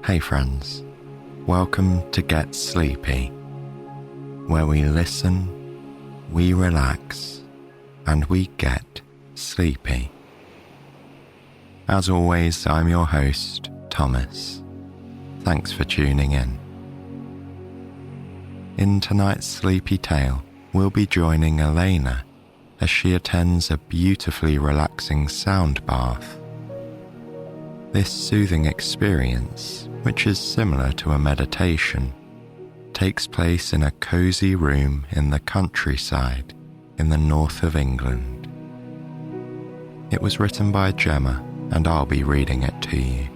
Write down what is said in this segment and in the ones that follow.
Hey friends, welcome to Get Sleepy, where we listen, we relax, and we get sleepy. As always, I'm your host, Thomas. Thanks for tuning in. In tonight's sleepy tale, we'll be joining Elena as she attends a beautifully relaxing sound bath. This soothing experience, which is similar to a meditation, takes place in a cozy room in the countryside in the north of England. It was written by Gemma, and I'll be reading it to you.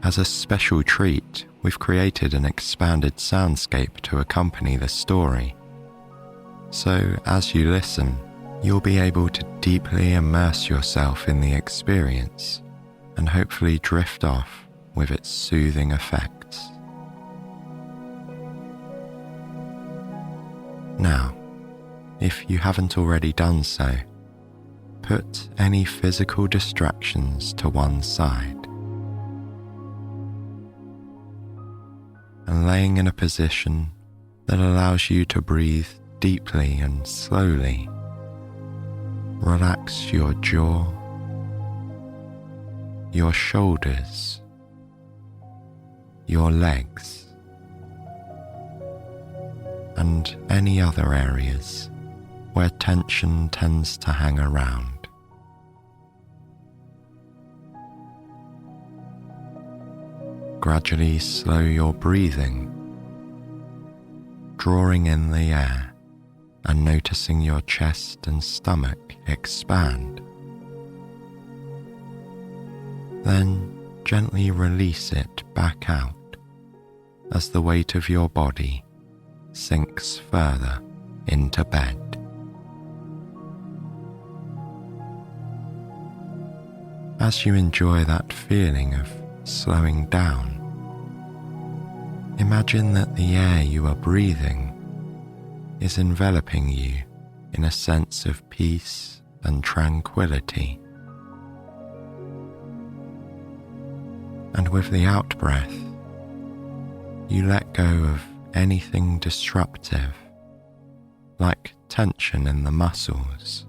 As a special treat, we've created an expanded soundscape to accompany the story. So as you listen, you'll be able to deeply immerse yourself in the experience and hopefully drift off with its soothing effects. Now, if you haven't already done so, put any physical distractions to one side and laying in a position that allows you to breathe deeply and slowly. Relax your jaw, your shoulders, your legs, and any other areas where tension tends to hang around. Gradually slow your breathing, drawing in the air and noticing your chest and stomach expand. Then gently release it back out as the weight of your body sinks further into bed. As you enjoy that feeling of slowing down, imagine that the air you are breathing is enveloping you in a sense of peace and tranquility. And with the out-breath, you let go of anything disruptive, like tension in the muscles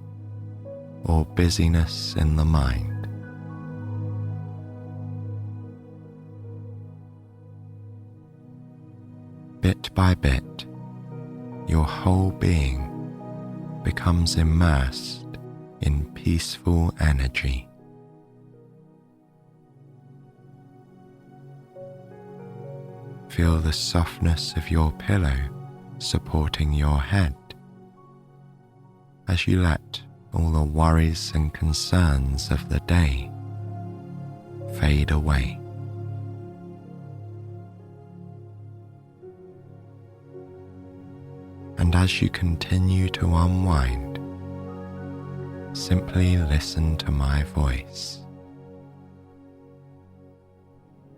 or busyness in the mind. Bit by bit, your whole being becomes immersed in peaceful energy. Feel the softness of your pillow supporting your head as you let all the worries and concerns of the day fade away. And as you continue to unwind, simply listen to my voice.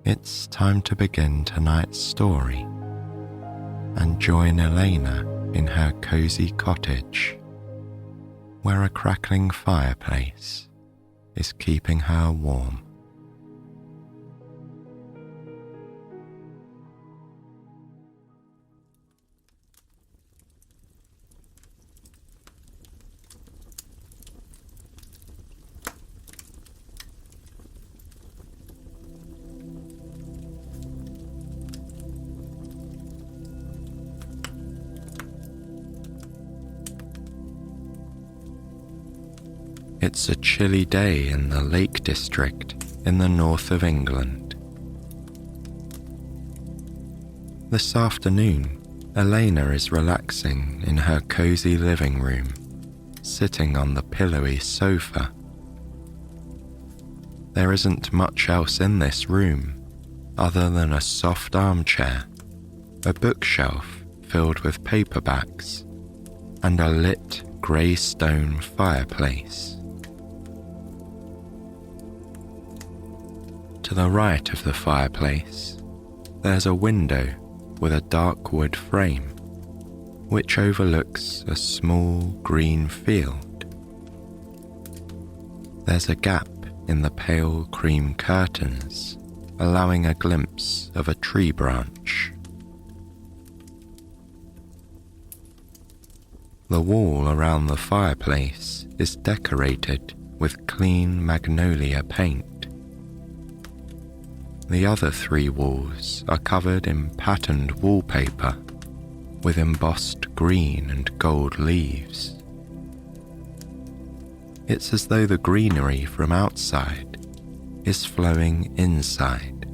It's time to begin tonight's story and join Elena in her cozy cottage, where a crackling fireplace is keeping her warm. It's a chilly day in the Lake District in the north of England. This afternoon, Elena is relaxing in her cozy living room, sitting on the pillowy sofa. There isn't much else in this room other than a soft armchair, a bookshelf filled with paperbacks, and a lit grey stone fireplace. To the right of the fireplace, there's a window with a dark wood frame, which overlooks a small green field. There's a gap in the pale cream curtains allowing a glimpse of a tree branch. The wall around the fireplace is decorated with clean magnolia paint. The other 3 walls are covered in patterned wallpaper with embossed green and gold leaves. It's as though the greenery from outside is flowing inside.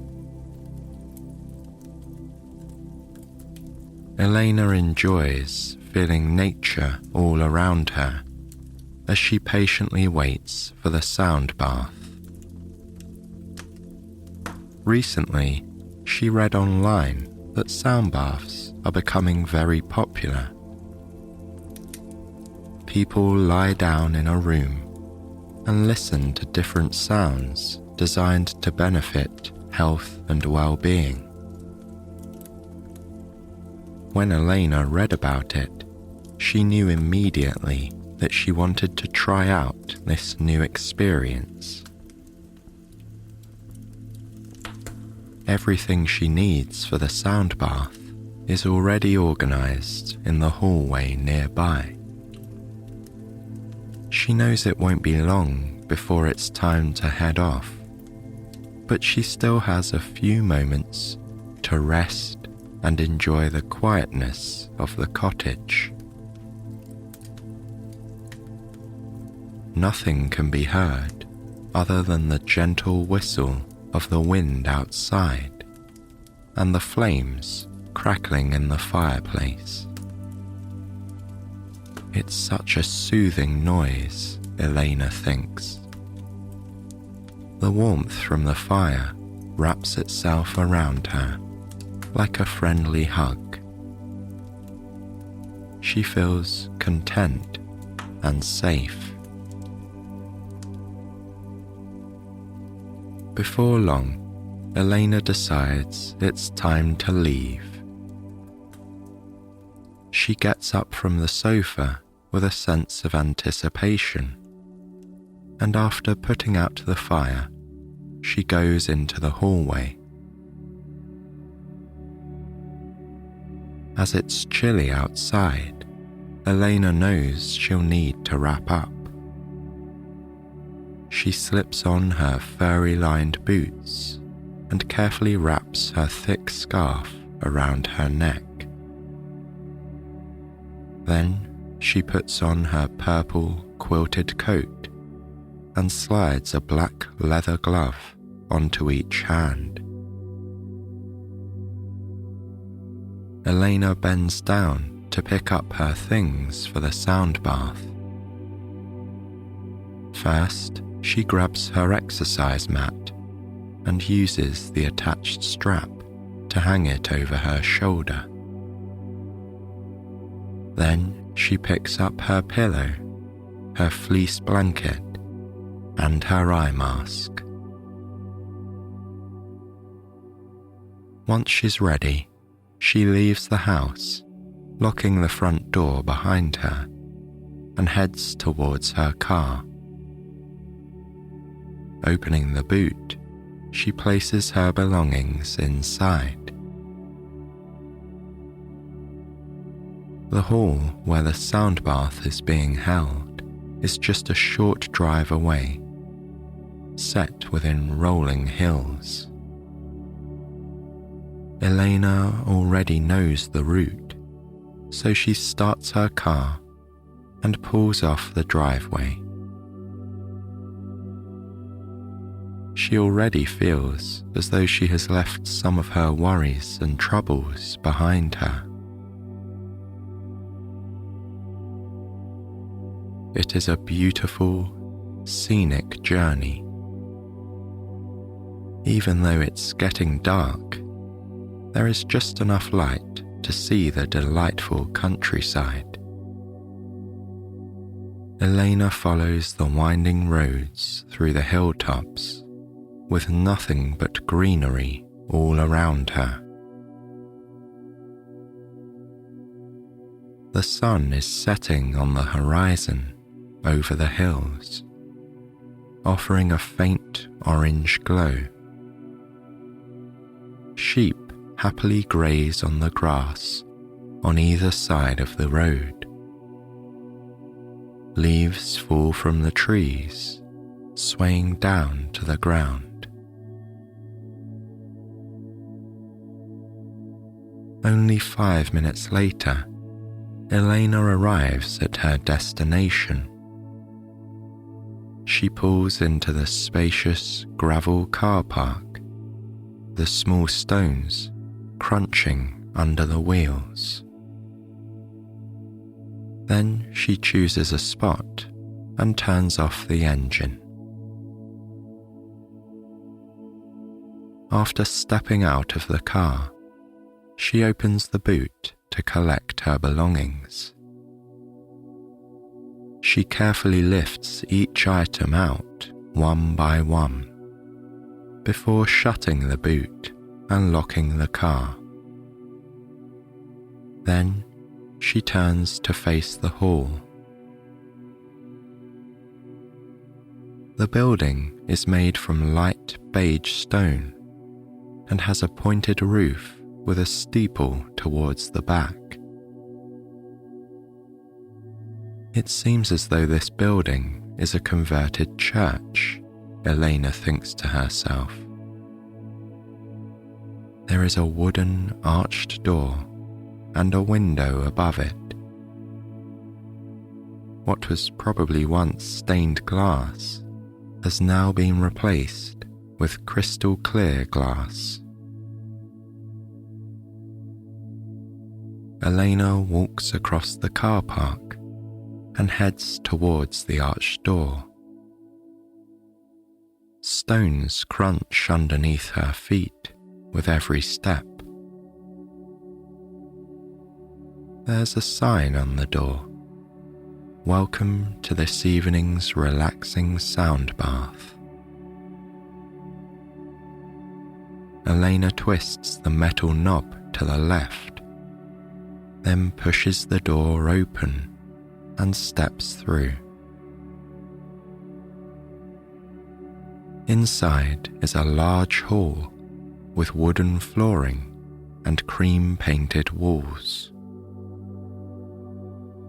Elena enjoys feeling nature all around her as she patiently waits for the sound bath. Recently, she read online that sound baths are becoming very popular. People lie down in a room and listen to different sounds designed to benefit health and well-being. When Elena read about it, she knew immediately that she wanted to try out this new experience. Everything she needs for the sound bath is already organized in the hallway nearby. She knows it won't be long before it's time to head off, but she still has a few moments to rest and enjoy the quietness of the cottage. Nothing can be heard other than the gentle whistle of the wind outside and the flames crackling in the fireplace. It's such a soothing noise, Elena thinks. The warmth from the fire wraps itself around her like a friendly hug. She feels content and safe. Before long, Elena decides it's time to leave. She gets up from the sofa with a sense of anticipation, and after putting out the fire, she goes into the hallway. As it's chilly outside, Elena knows she'll need to wrap up. She slips on her furry-lined boots and carefully wraps her thick scarf around her neck. Then she puts on her purple quilted coat and slides a black leather glove onto each hand. Elena bends down to pick up her things for the sound bath. First, she grabs her exercise mat and uses the attached strap to hang it over her shoulder. Then she picks up her pillow, her fleece blanket, and her eye mask. Once she's ready, she leaves the house, locking the front door behind her, and heads towards her car. Opening the boot, she places her belongings inside. The hall where the sound bath is being held is just a short drive away, set within rolling hills. Elena already knows the route, so she starts her car and pulls off the driveway. She already feels as though she has left some of her worries and troubles behind her. It is a beautiful, scenic journey. Even though it's getting dark, there is just enough light to see the delightful countryside. Elena follows the winding roads through the hilltops, with nothing but greenery all around her. The sun is setting on the horizon over the hills, offering a faint orange glow. Sheep happily graze on the grass on either side of the road. Leaves fall from the trees, swaying down to the ground. Only 5 minutes later, Elena arrives at her destination. She pulls into the spacious gravel car park, the small stones crunching under the wheels. Then she chooses a spot and turns off the engine. After stepping out of the car, she opens the boot to collect her belongings. She carefully lifts each item out one by one before shutting the boot and locking the car. Then she turns to face the hall. The building is made from light beige stone and has a pointed roof with a steeple towards the back. It seems as though this building is a converted church, Elena thinks to herself. There is a wooden arched door and a window above it. What was probably once stained glass has now been replaced with crystal clear glass. Elena walks across the car park and heads towards the arched door. Stones crunch underneath her feet with every step. There's a sign on the door. Welcome to this evening's relaxing sound bath. Elena twists the metal knob to the left, then pushes the door open and steps through. Inside is a large hall with wooden flooring and cream-painted walls.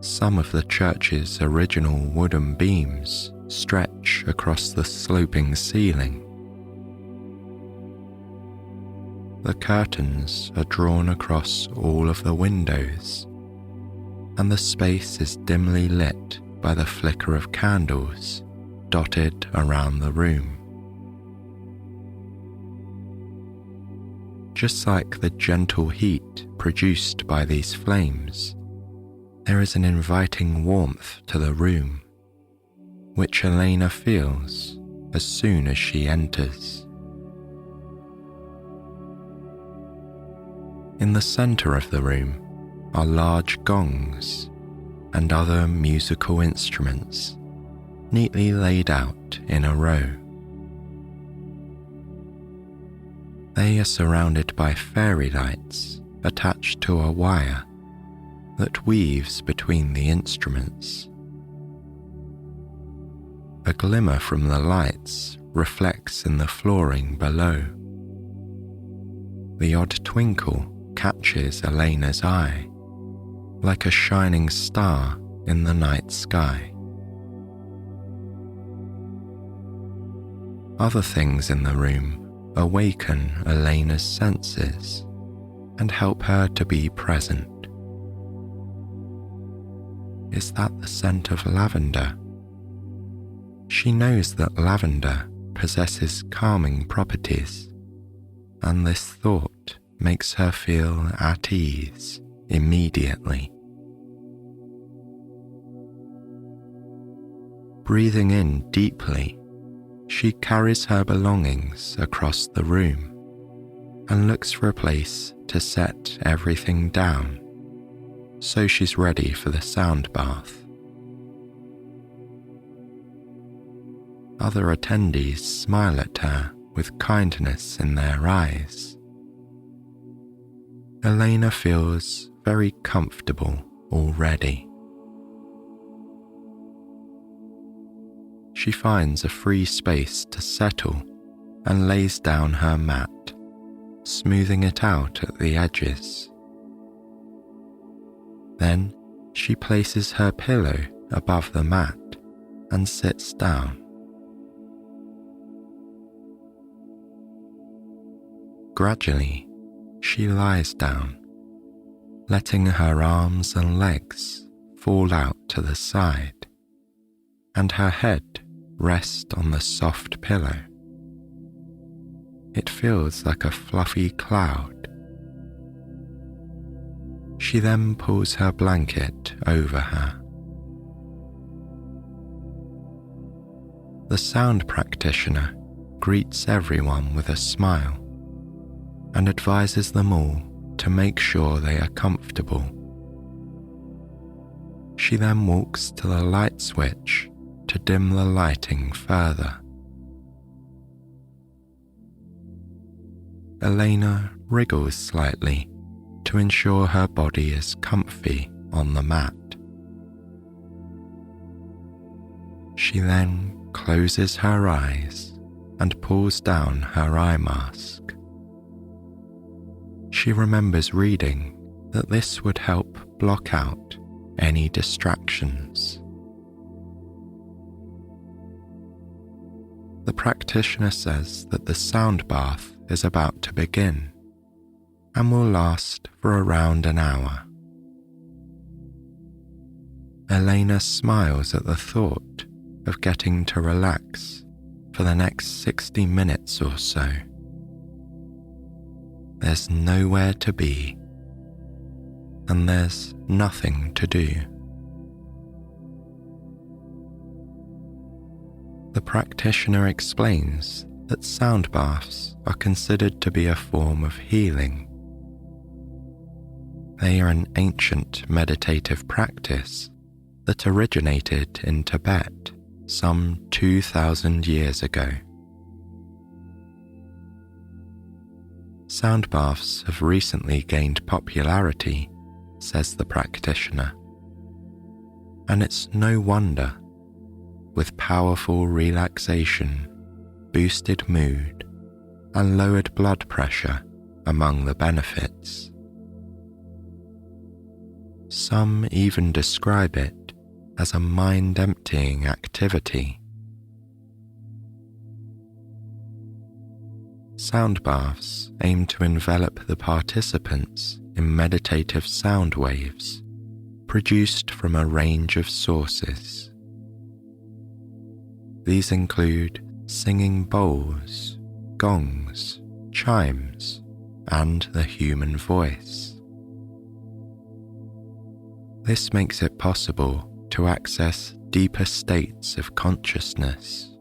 Some of the church's original wooden beams stretch across the sloping ceiling. The curtains are drawn across all of the windows, and the space is dimly lit by the flicker of candles dotted around the room. Just like the gentle heat produced by these flames, there is an inviting warmth to the room, which Elena feels as soon as she enters. In the center of the room are large gongs and other musical instruments neatly laid out in a row. They are surrounded by fairy lights attached to a wire that weaves between the instruments. A glimmer from the lights reflects in the flooring below. The odd twinkle catches Elena's eye, like a shining star in the night sky. Other things in the room awaken Elena's senses and help her to be present. Is that the scent of lavender? She knows that lavender possesses calming properties, and this thought makes her feel at ease immediately. Breathing in deeply, she carries her belongings across the room and looks for a place to set everything down, so she's ready for the sound bath. Other attendees smile at her with kindness in their eyes. Elena feels very comfortable already. She finds a free space to settle and lays down her mat, smoothing it out at the edges. Then she places her pillow above the mat and sits down. Gradually, she lies down, letting her arms and legs fall out to the side, and her head rest on the soft pillow. It feels like a fluffy cloud. She then pulls her blanket over her. The sound practitioner greets everyone with a smile and advises them all to make sure they are comfortable. She then walks to the light switch to dim the lighting further. Elena wriggles slightly to ensure her body is comfy on the mat. She then closes her eyes and pulls down her eye mask. She remembers reading that this would help block out any distractions. The practitioner says that the sound bath is about to begin and will last for around an hour. Elena smiles at the thought of getting to relax for the next 60 minutes or so. There's nowhere to be, and there's nothing to do. The practitioner explains that sound baths are considered to be a form of healing. They are an ancient meditative practice that originated in Tibet some 2,000 years ago. Sound baths have recently gained popularity, says the practitioner, and it's no wonder, with powerful relaxation, boosted mood, and lowered blood pressure among the benefits. Some even describe it as a mind-emptying activity. Sound baths aim to envelop the participants in meditative sound waves produced from a range of sources. These include singing bowls, gongs, chimes, and the human voice. This makes it possible to access deeper states of consciousness.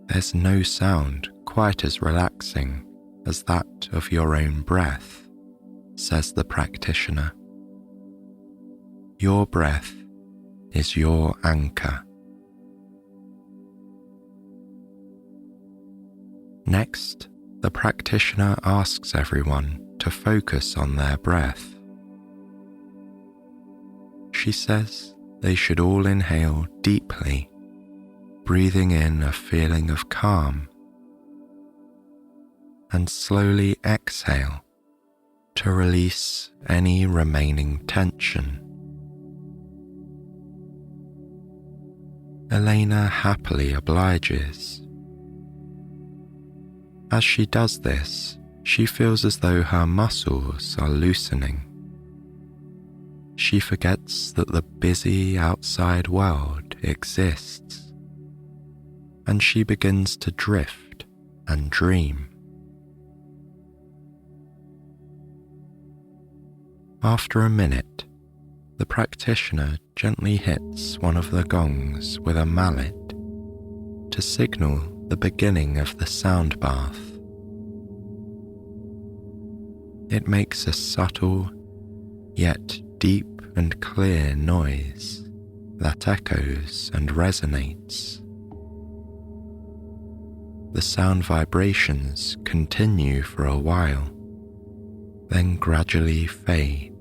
There's no sound quite as relaxing as that of your own breath, says the practitioner. Your breath is your anchor. Next, the practitioner asks everyone to focus on their breath. She says they should all inhale deeply, breathing in a feeling of calm, and slowly exhale to release any remaining tension. Elena happily obliges. As she does this, she feels as though her muscles are loosening. She forgets that the busy outside world exists, and she begins to drift and dream. After a minute, the practitioner gently hits one of the gongs with a mallet to signal the beginning of the sound bath. It makes a subtle, yet deep and clear noise that echoes and resonates. The sound vibrations continue for a while, then gradually fade.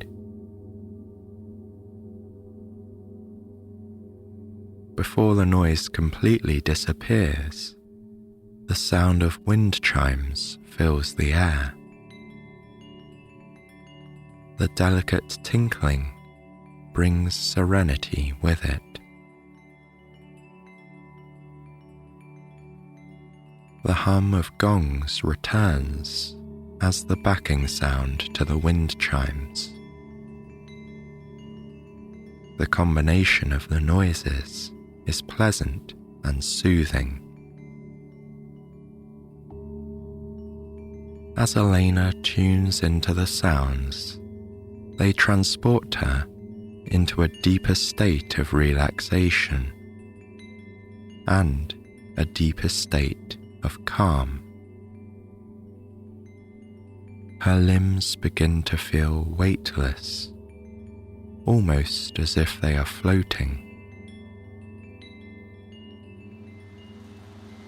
Before the noise completely disappears, the The sound of wind chimes fills the air. The delicate tinkling brings serenity with it. The hum of gongs returns as the backing sound to the wind chimes. The combination of the noises is pleasant and soothing. As Elena tunes into the sounds, they transport her into a deeper state of relaxation and a deeper state of calm. Her limbs begin to feel weightless, almost as if they are floating.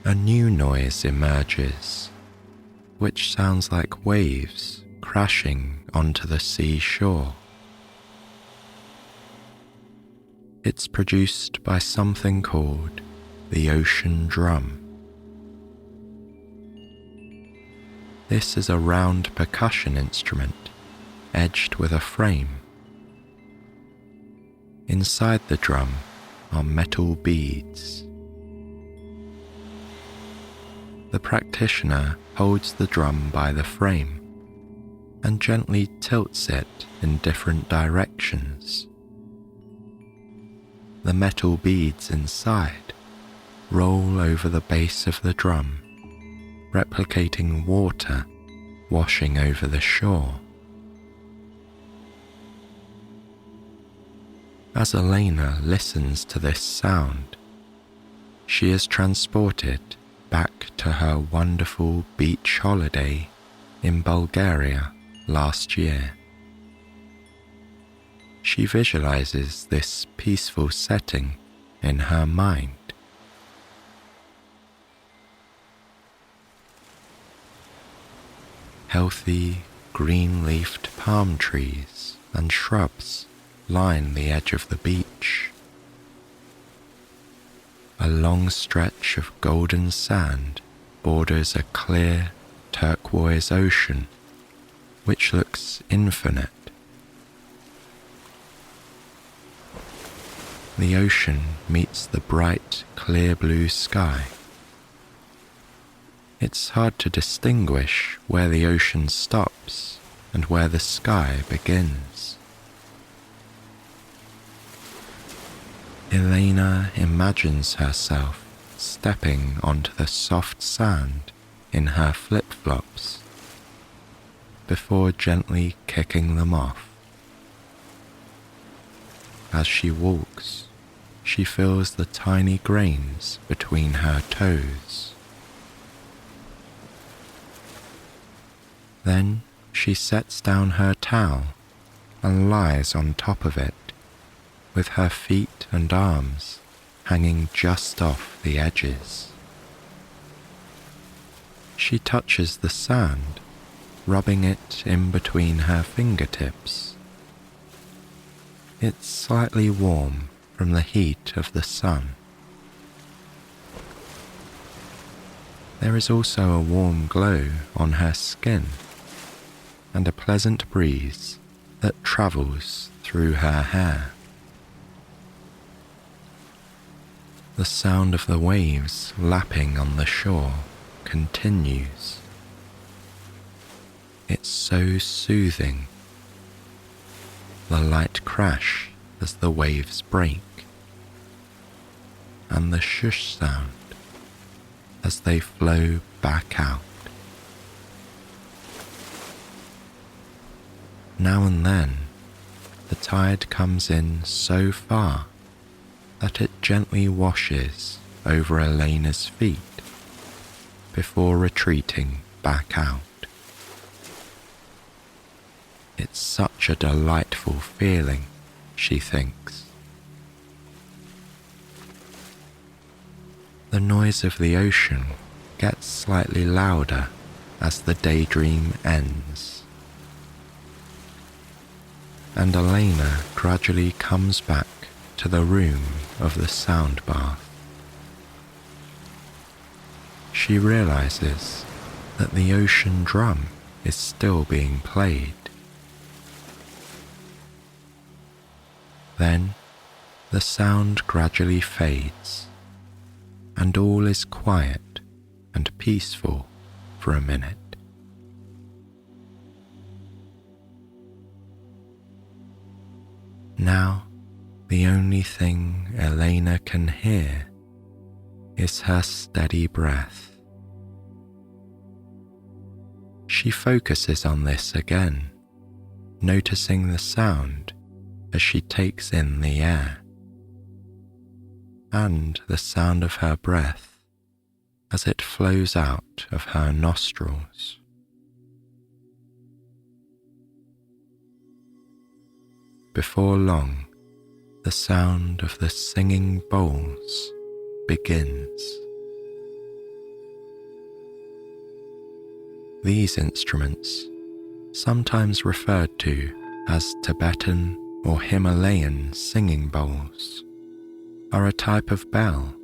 A new noise emerges, which sounds like waves crashing onto the seashore. It's produced by something called the ocean drum. This is a round percussion instrument edged with a frame. Inside the drum are metal beads. The practitioner holds the drum by the frame and gently tilts it in different directions. The metal beads inside roll over the base of the drum, replicating water washing over the shore. As Elena listens to this sound, she is transported back to her wonderful beach holiday in Bulgaria last year. She visualizes this peaceful setting in her mind. Healthy, green-leafed palm trees and shrubs line the edge of the beach. A long stretch of golden sand borders a clear, turquoise ocean, which looks infinite. The ocean meets the bright, clear blue sky. It's hard to distinguish where the ocean stops and where the sky begins. Elena imagines herself stepping onto the soft sand in her flip-flops before gently kicking them off. As she walks, she feels the tiny grains between her toes. Then she sets down her towel and lies on top of it, with her feet and arms hanging just off the edges. She touches the sand, rubbing it in between her fingertips. It's slightly warm from the heat of the sun. There is also a warm glow on her skin and a pleasant breeze that travels through her hair. The sound of the waves lapping on the shore continues. It's so soothing. The light crash as the waves break, and the shush sound as they flow back out. Now and then, the tide comes in so far that it gently washes over Elena's feet before retreating back out. It's such a delightful feeling, she thinks. The noise of the ocean gets slightly louder as the daydream ends, and Elena gradually comes back to the room of the sound bath. she realizes that the ocean drum is still being played. Then the sound gradually fades, and all is quiet and peaceful for a minute. Now, the only thing Elena can hear is her steady breath. She focuses on this again, noticing the sound as she takes in the air, and the sound of her breath as it flows out of her nostrils. Before long, the sound of the singing bowls begins. These instruments, sometimes referred to as Tibetan or Himalayan singing bowls, are a type of bell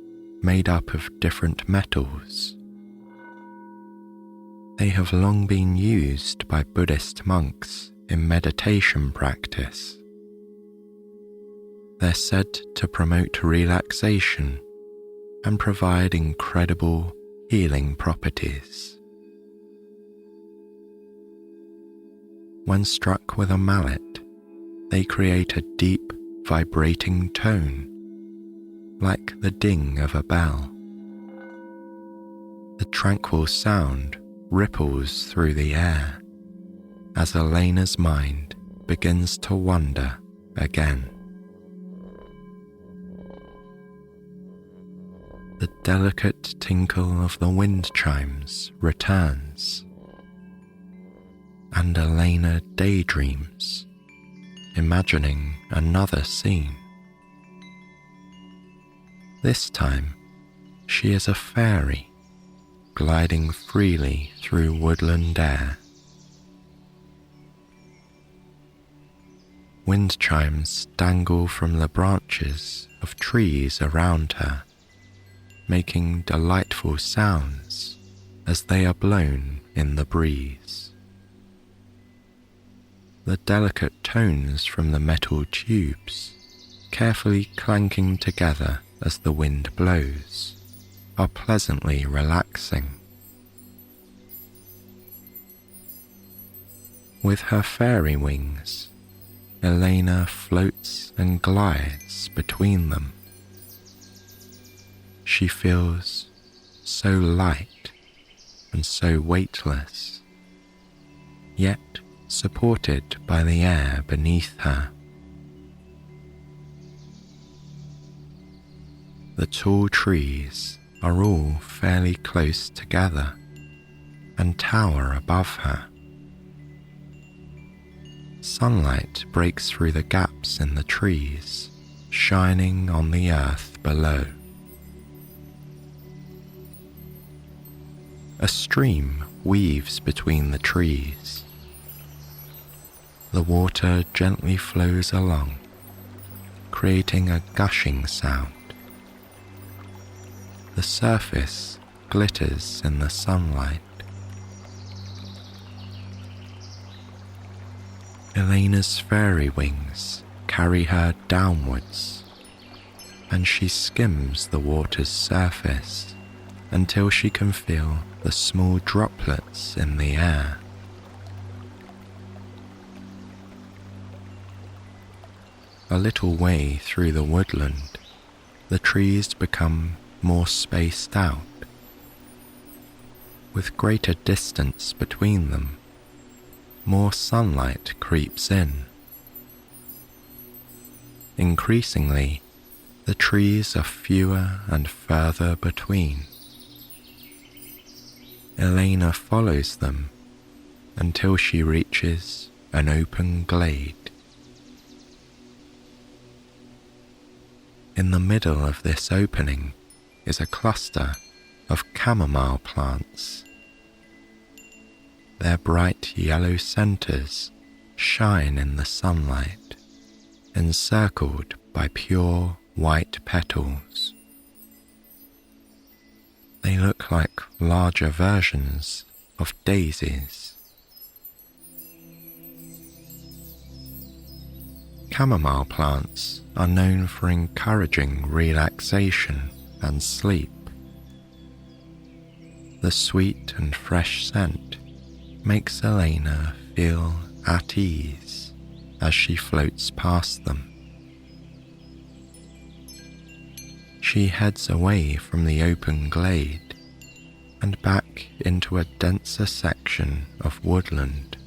made up of different metals. They have long been used by Buddhist monks in meditation practice. They're said to promote relaxation and provide incredible healing properties. When struck with a mallet, they create a deep, vibrating tone, like the ding of a bell. The tranquil sound ripples through the air as Elena's mind begins to wander again. The delicate tinkle of the wind chimes returns, and Elena daydreams, imagining another scene. This time, she is a fairy, gliding freely through woodland air. Wind chimes dangle from the branches of trees around her, making delightful sounds as they are blown in the breeze. The delicate tones from the metal tubes, carefully clanking together as the wind blows, are pleasantly relaxing. With her fairy wings, Elena floats and glides between them. She feels so light and so weightless, yet supported by the air beneath her. The tall trees are all fairly close together and tower above her. Sunlight breaks through the gaps in the trees, shining on the earth below. A stream weaves between the trees. The water gently flows along, creating a gushing sound. The surface glitters in the sunlight. Elena's fairy wings carry her downwards, and she skims the water's surface until she can feel the small droplets in the air. A little way through the woodland, the trees become more spaced out. With greater distance between them, more sunlight creeps in. Increasingly, the trees are fewer and further between. Elena follows them until she reaches an open glade. In the middle of this opening is a cluster of chamomile plants. Their bright yellow centers shine in the sunlight, encircled by pure white petals. They look like larger versions of daisies. Chamomile plants are known for encouraging relaxation and sleep. The sweet and fresh scent makes Elena feel at ease as she floats past them. She heads away from the open glade and back into a denser section of woodland,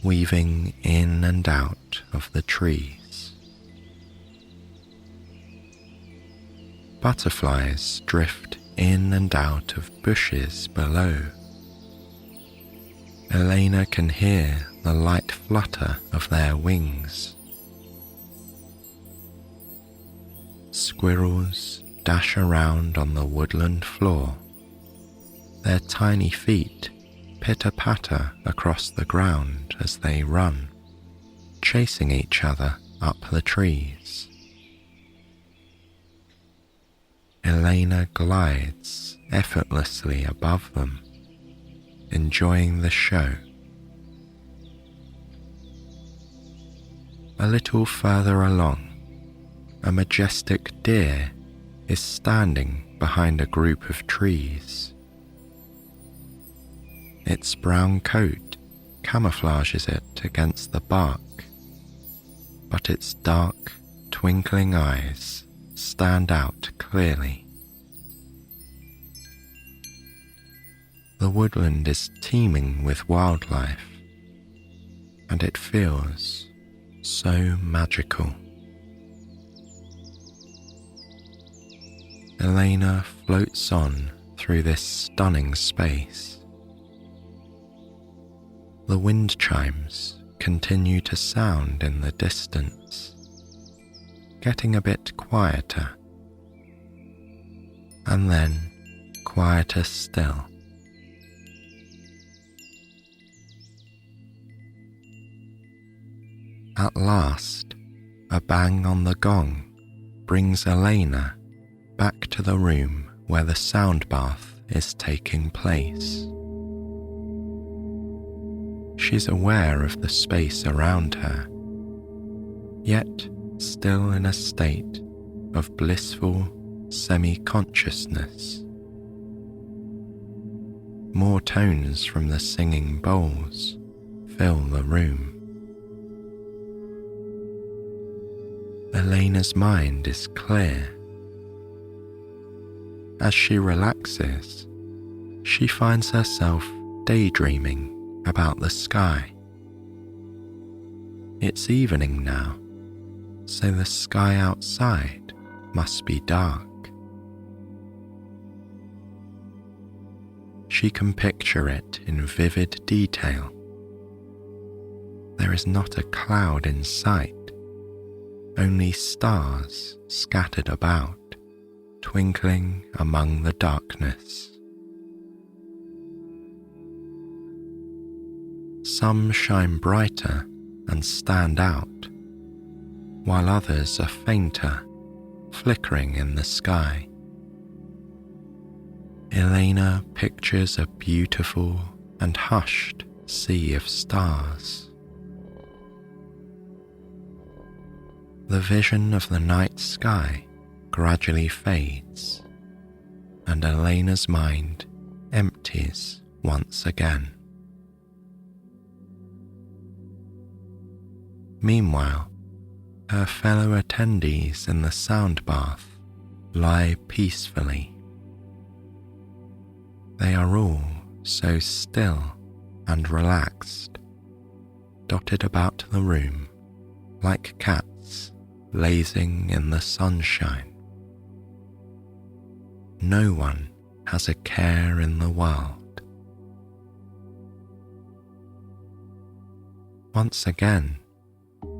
weaving in and out of the trees. Butterflies drift in and out of bushes below. Elena can hear the light flutter of their wings. Squirrels dash around on the woodland floor, their tiny feet pitter-patter across the ground as they run, chasing each other up the trees. Elena glides effortlessly above them, enjoying the show. A little further along, a majestic deer is standing behind a group of trees. Its brown coat camouflages it against the bark, but its dark, twinkling eyes stand out clearly. The woodland is teeming with wildlife, and it feels so magical. Elena floats on through this stunning space. The wind chimes continue to sound in the distance, getting a bit quieter, and then quieter still. At last, a bang on the gong brings Elena back to the room where the sound bath is taking place. She's aware of the space around her, yet still in a state of blissful semi-consciousness. More tones from the singing bowls fill the room. Elena's mind is clear. As she relaxes, she finds herself daydreaming about the sky. It's evening now, so the sky outside must be dark. She can picture it in vivid detail. There is not a cloud in sight, only stars scattered about, twinkling among the darkness. Some shine brighter and stand out, while others are fainter, flickering in the sky. Elena pictures a beautiful and hushed sea of stars. The vision of the night sky gradually fades, and Elena's mind empties once again. Meanwhile, her fellow attendees in the sound bath lie peacefully. They are all so still and relaxed, dotted about the room like cats lazing in the sunshine. No one has a care in the world. Once again,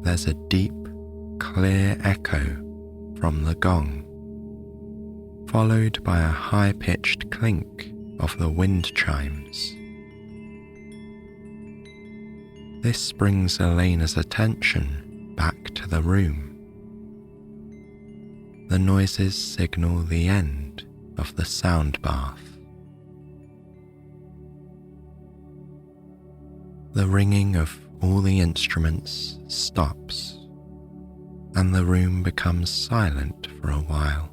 there's a deep, clear echo from the gong, followed by a high-pitched clink of the wind chimes. This brings Elena's attention back to the room. The noises signal the end of the sound bath. The ringing of all the instruments stops, and the room becomes silent for a while.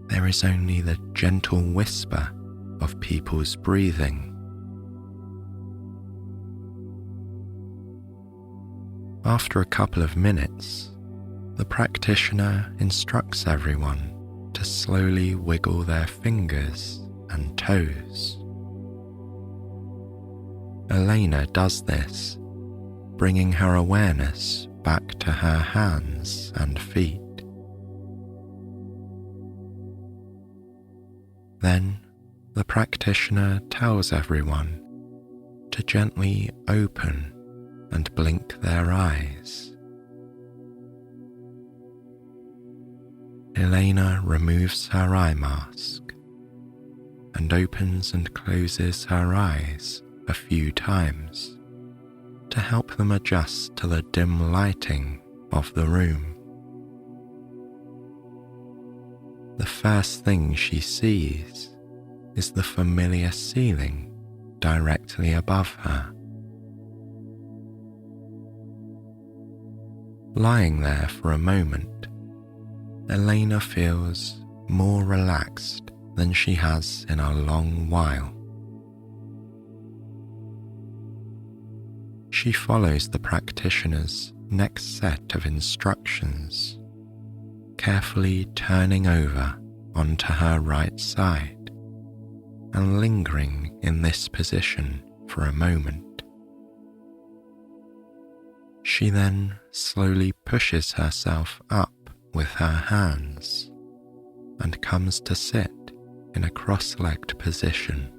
There is only the gentle whisper of people's breathing. After a couple of minutes, the practitioner instructs everyone to slowly wiggle their fingers and toes. Elena does this, bringing her awareness back to her hands and feet. Then the practitioner tells everyone to gently open and blink their eyes. Elena removes her eye mask and opens and closes her eyes a few times to help them adjust to the dim lighting of the room. The first thing she sees is the familiar ceiling directly above her. Lying there for a moment, Elena feels more relaxed than she has in a long while. She follows the practitioner's next set of instructions, carefully turning over onto her right side and lingering in this position for a moment. She then slowly pushes herself up with her hands and comes to sit in a cross-legged position.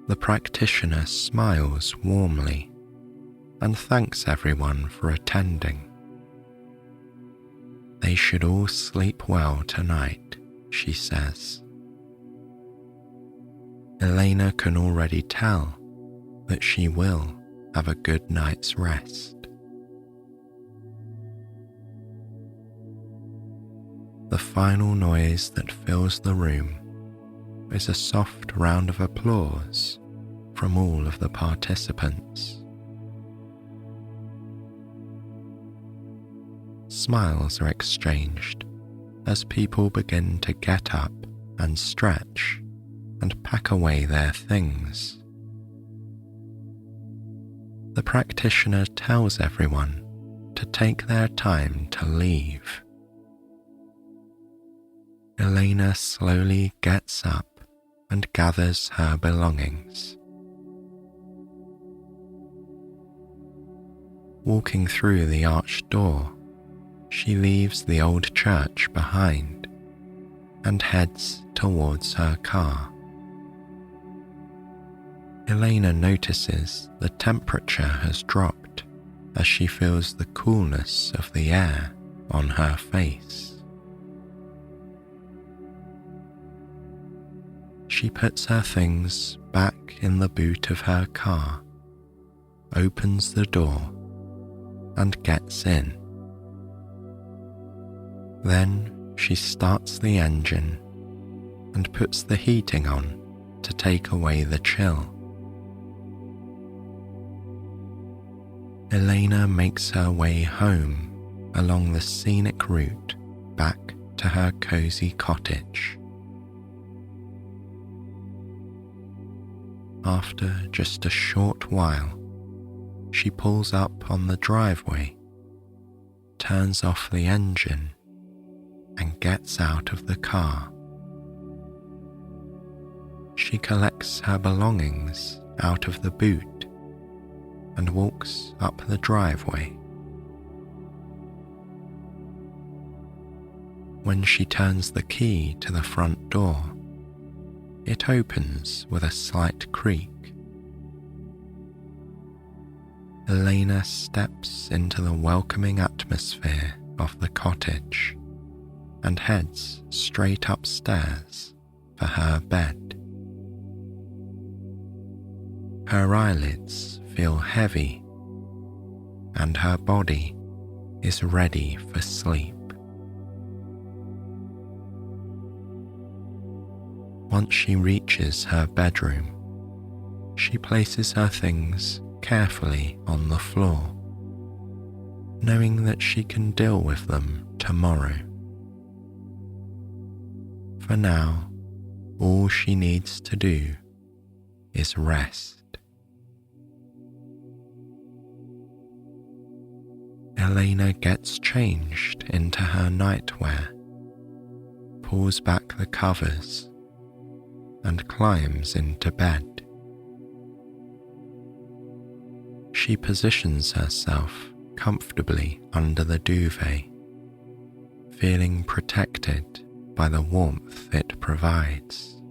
The practitioner smiles warmly and thanks everyone for attending. They should all sleep well tonight, she says. Elena can already tell that she will have a good night's rest. The final noise that fills the room is a soft round of applause from all of the participants. Smiles are exchanged as people begin to get up and stretch and pack away their things. The practitioner tells everyone to take their time to leave. Elena slowly gets up and gathers her belongings. Walking through the arched door, she leaves the old church behind and heads towards her car. Elena notices the temperature has dropped as she feels the coolness of the air on her face. She puts her things back in the boot of her car, opens the door, and gets in. Then she starts the engine and puts the heating on to take away the chill. Elena makes her way home along the scenic route back to her cozy cottage. After just a short while, she pulls up on the driveway, turns off the engine, and gets out of the car. She collects her belongings out of the boot and walks up the driveway. When she turns the key to the front door, it opens with a slight creak. Elena steps into the welcoming atmosphere of the cottage and heads straight upstairs for her bed. Her eyelids feel heavy and her body is ready for sleep. Once she reaches her bedroom, she places her things carefully on the floor, knowing that she can deal with them tomorrow. For now, all she needs to do is rest. Elena gets changed into her nightwear, pulls back the covers, and climbs into bed. She positions herself comfortably under the duvet, feeling protected by the warmth it provides.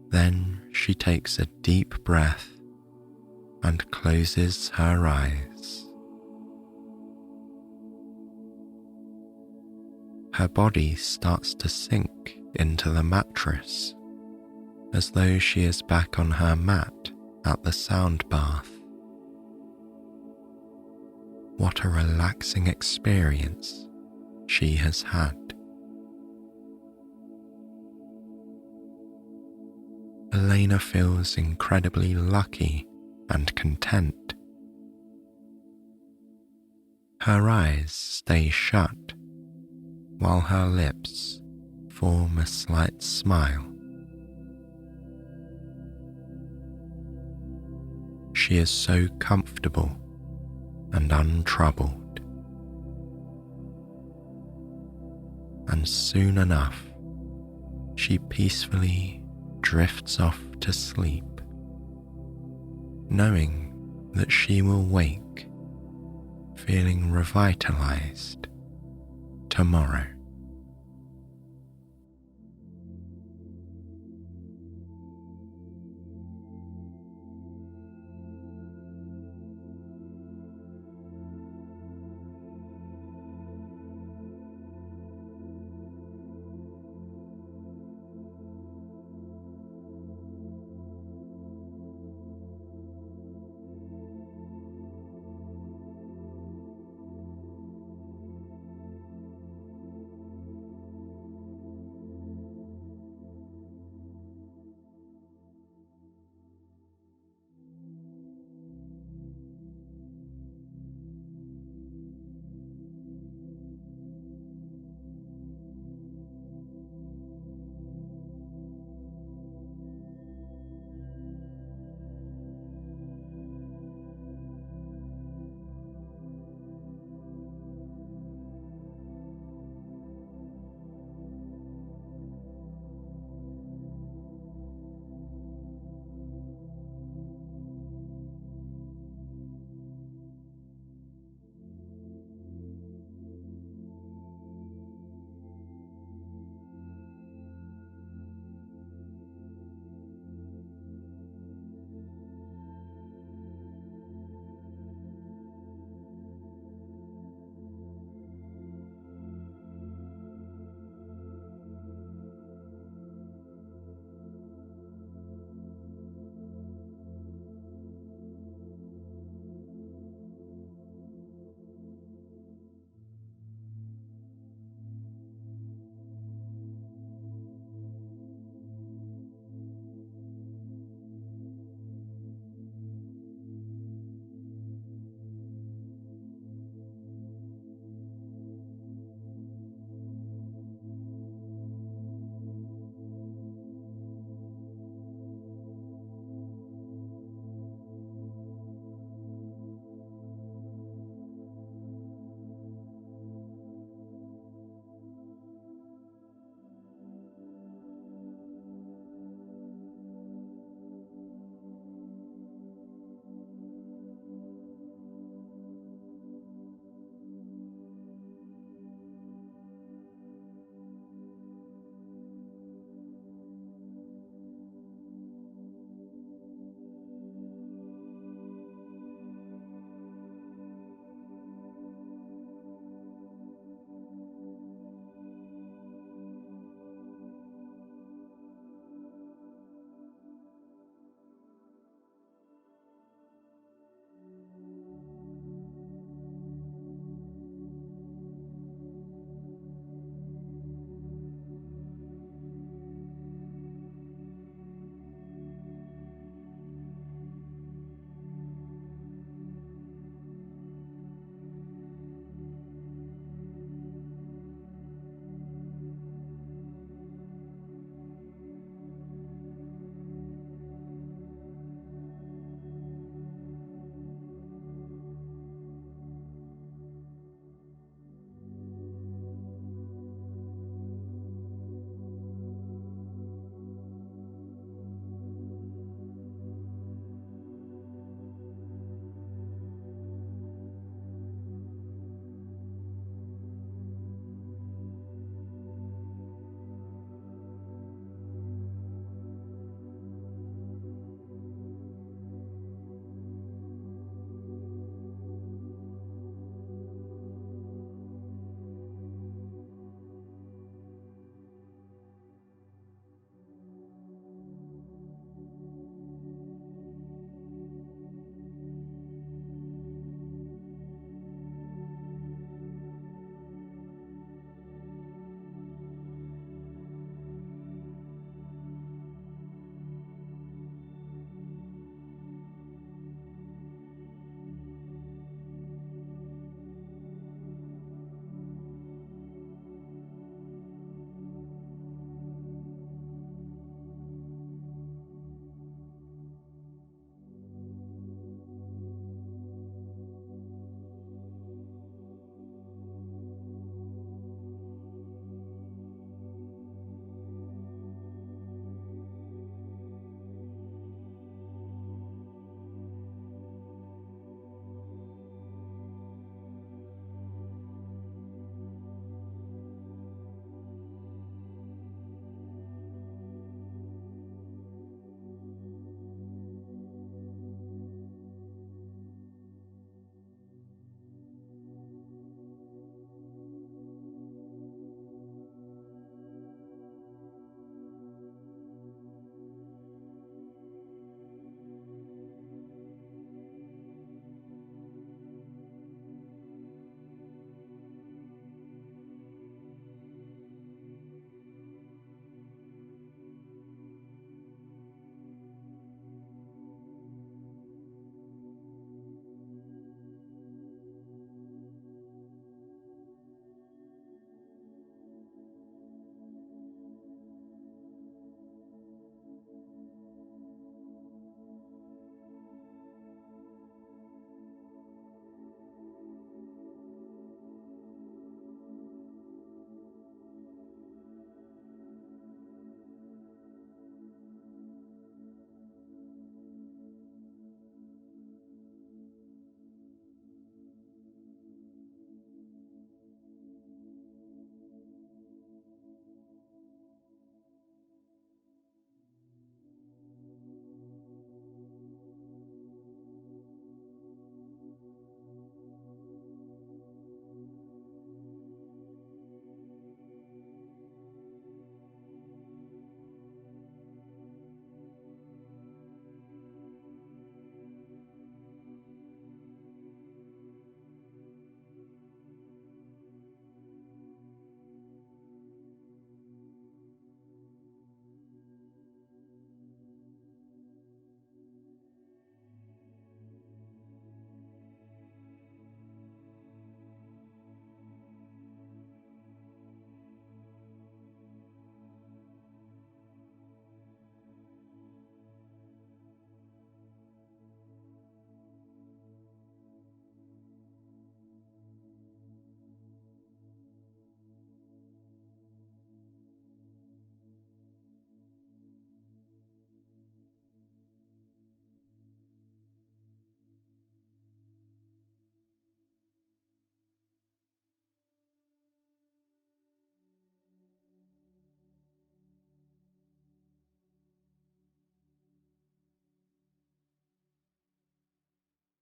Then she takes a deep breath and closes her eyes. Her body starts to sink into the mattress, as though she is back on her mat at the sound bath. What a relaxing experience she has had. Elena feels incredibly lucky and content. Her eyes stay shut while her lips form a slight smile. She is so comfortable and untroubled. And soon enough, she peacefully drifts off to sleep, knowing that she will wake feeling revitalized tomorrow.